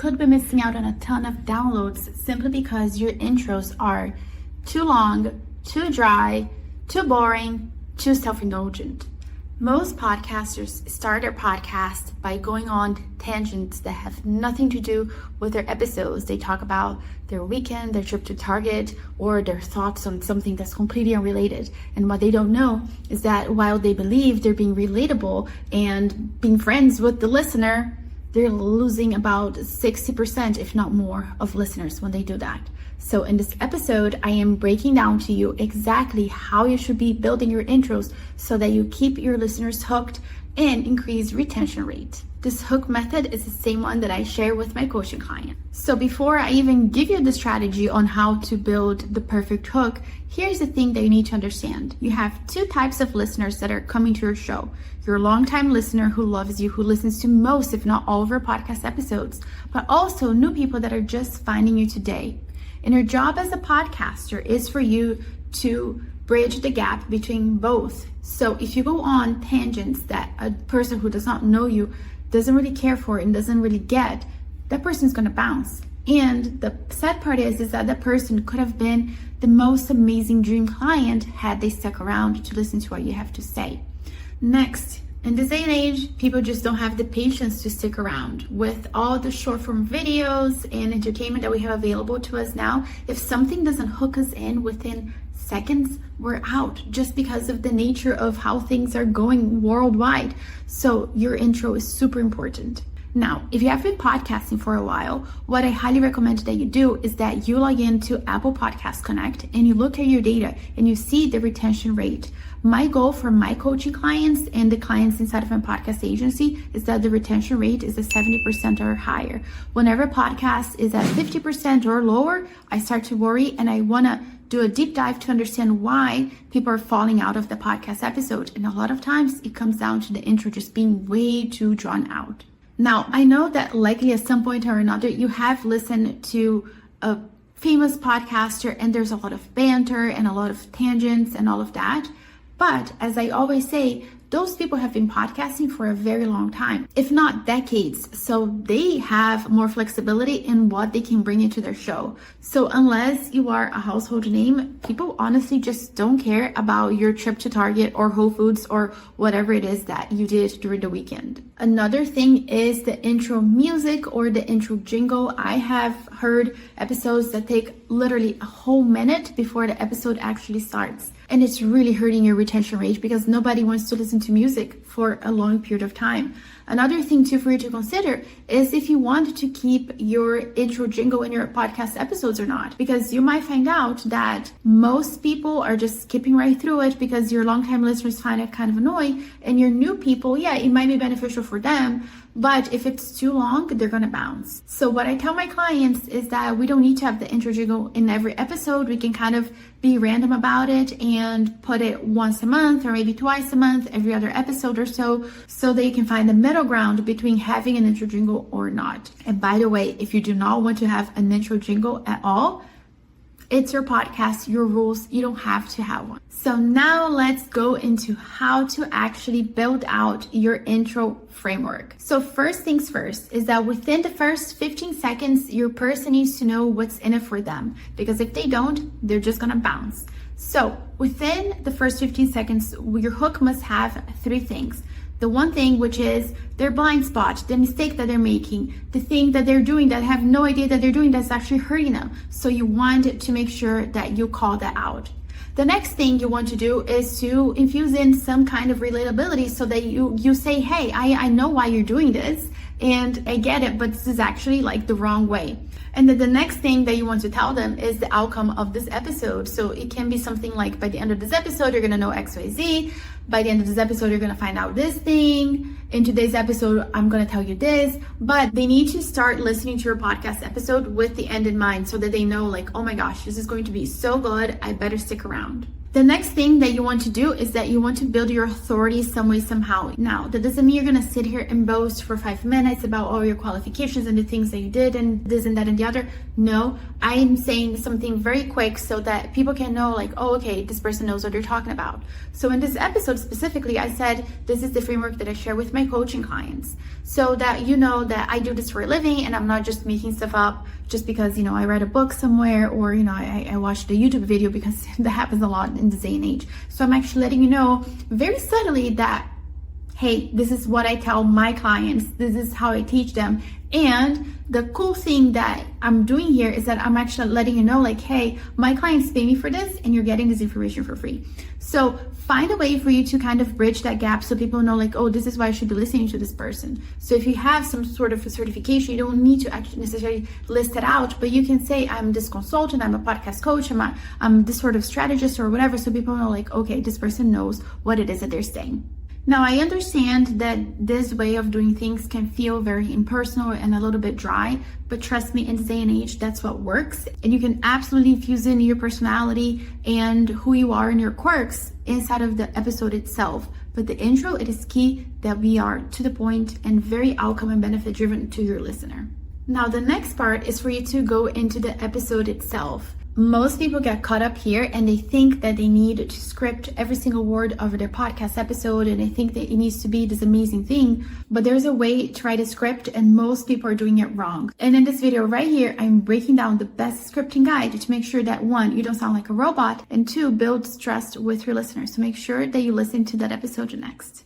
could be missing out on a ton of downloads simply because your intros are too long, too dry, too boring, too self-indulgent. Most podcasters start their podcast by going on tangents that have nothing to do with their episodes. They talk about their weekend, their trip to Target, or their thoughts on something that's completely unrelated. And what they don't know is that while they believe they're being relatable and being friends with the listener, they're losing about 60%, if not more, of listeners when they do that. So in this episode, I am breaking down to you exactly how you should be building your intros so that you keep your listeners hooked and increase retention rate. This hook method is the same one that I share with my coaching client. So before I even give you the strategy on how to build the perfect hook, here's the thing that you need to understand. You have two types of listeners that are coming to your show. Your longtime listener who loves you, who listens to most, if not all of your podcast episodes, but also new people that are just finding you today. And your job as a podcaster is for you to bridge the gap between both. So if you go on tangents that a person who does not know you doesn't really care for and doesn't really get, that person's gonna bounce. And the sad part is that person could have been the most amazing dream client had they stuck around to listen to what you have to say. Next, in this day and age, people just don't have the patience to stick around. With all the short form videos and entertainment that we have available to us now, if something doesn't hook us in within seconds, we're out, just because of the nature of how things are going worldwide. So your intro is super important. Now, if you have been podcasting for a while, what I highly recommend that you do is that you log into Apple Podcast Connect and you look at your data and you see the retention rate. My goal for my coaching clients and the clients inside of my podcast agency is that the retention rate is at 70% or higher. Whenever a podcast is at 50% or lower, I start to worry and I want to do a deep dive to understand why people are falling out of the podcast episode. And a lot of times it comes down to the intro just being way too drawn out. Now, I know that likely at some point or another, you have listened to a famous podcaster and there's a lot of banter and a lot of tangents and all of that. But as I always say, those people have been podcasting for a very long time, if not decades. So they have more flexibility in what they can bring into their show. So unless you are a household name, people honestly just don't care about your trip to Target or Whole Foods or whatever it is that you did during the weekend. Another thing is the intro music or the intro jingle. I have heard episodes that take literally a whole minute before the episode actually starts. And it's really hurting your retention rate because nobody wants to listen to music for a long period of time. Another thing too for you to consider is if you want to keep your intro jingle in your podcast episodes or not, because you might find out that most people are just skipping right through it because your longtime listeners find it kind of annoying, and your new people, yeah, it might be beneficial for them, but if it's too long, they're gonna bounce. So what I tell my clients is that we don't need to have the intro jingle in every episode. We can kind of be random about it and put it once a month or maybe twice a month, every other episode or so that you can find the middle ground between having an intro jingle or not. And by the way, if you do not want to have an intro jingle at all, it's your podcast, your rules, you don't have to have one. So now let's go into how to actually build out your intro framework. So first things first is that within the first 15 seconds, your person needs to know what's in it for them, because if they don't, they're just gonna bounce. So within the first 15 seconds, your hook must have three things. The one thing, which is their blind spot, the mistake that they're making, the thing that they're doing that have no idea that they're doing that's actually hurting them. So you want to make sure that you call that out. The next thing you want to do is to infuse in some kind of relatability so that you say, hey, I know why you're doing this and I get it, but this is actually like the wrong way. And then the next thing that you want to tell them is the outcome of this episode. So it can be something like, by the end of this episode, you're gonna know XYZ. By the end of this episode, you're gonna find out this thing. In today's episode, I'm gonna tell you this. But they need to start listening to your podcast episode with the end in mind so that they know like, oh my gosh, this is going to be so good, I better stick around. The next thing that you want to do is that you want to build your authority some way, somehow. Now, that doesn't mean you're going to sit here and boast for 5 minutes about all your qualifications and the things that you did and this and that and the other. No, I'm saying something very quick so that people can know like, oh, okay, this person knows what they're talking about. So in this episode specifically, I said, this is the framework that I share with my coaching clients so that you know that I do this for a living and I'm not just making stuff up just because, I read a book somewhere or, I watched a YouTube video, because that happens a lot in this day and age. So I'm actually letting you know very subtly that, hey, this is what I tell my clients. This is how I teach them. And the cool thing that I'm doing here is that I'm actually letting you know like, hey, my clients pay me for this and you're getting this information for free. So find a way for you to kind of bridge that gap so people know like, oh, this is why I should be listening to this person. So if you have some sort of a certification, you don't need to actually necessarily list it out, but you can say, I'm this consultant, I'm a podcast coach, I'm this sort of strategist or whatever. So people know like, okay, this person knows what it is that they're saying. Now, I understand that this way of doing things can feel very impersonal and a little bit dry, but trust me, in this day and age, that's what works. And you can absolutely infuse in your personality and who you are and your quirks inside of the episode itself. But the intro, it is key that we are to the point and very outcome and benefit driven to your listener. Now, the next part is for you to go into the episode itself. Most people get caught up here and they think that they need to script every single word of their podcast episode and they think that it needs to be this amazing thing, but there's a way to write a script and most people are doing it wrong. And in this video right here, I'm breaking down the best scripting guide to make sure that 1, you don't sound like a robot, and 2, builds trust with your listeners. So make sure that you listen to that episode next.